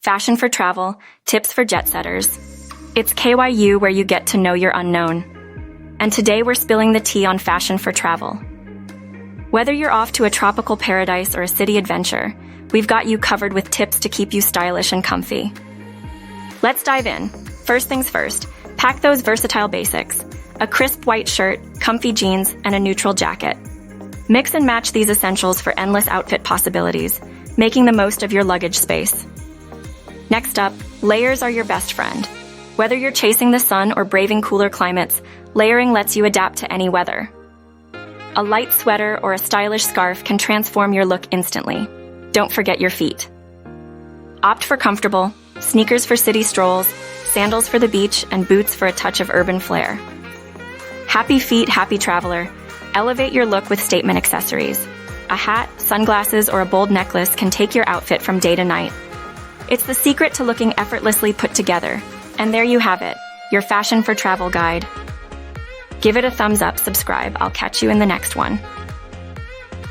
fashion for travel, tips for jet setters. It's KYU where you get to know your unknown. And today we're spilling the tea on fashion for travel. Whether you're off to a tropical paradise or a city adventure, we've got you covered with tips to keep you stylish and comfy. Let's dive in. First things first, pack those versatile basics: a crisp white shirt, comfy jeans, and a neutral jacket. Mix and match these essentials for endless outfit possibilities, making the most of your luggage space. Next up, layers are your best friend. Whether you're chasing the sun or braving cooler climates, layering lets you adapt to any weather. A light sweater or a stylish scarf can transform your look instantly. Don't forget your feet. Opt for comfortable, sneakers for city strolls, sandals for the beach, and boots for a touch of urban flair. Happy feet, happy traveler. Elevate your look with statement accessories. A hat, sunglasses, or a bold necklace can take your outfit from day to night. It's the secret to looking effortlessly put together. And there you have it, your fashion for travel guide. Give it a thumbs up, subscribe. I'll catch you in the next one.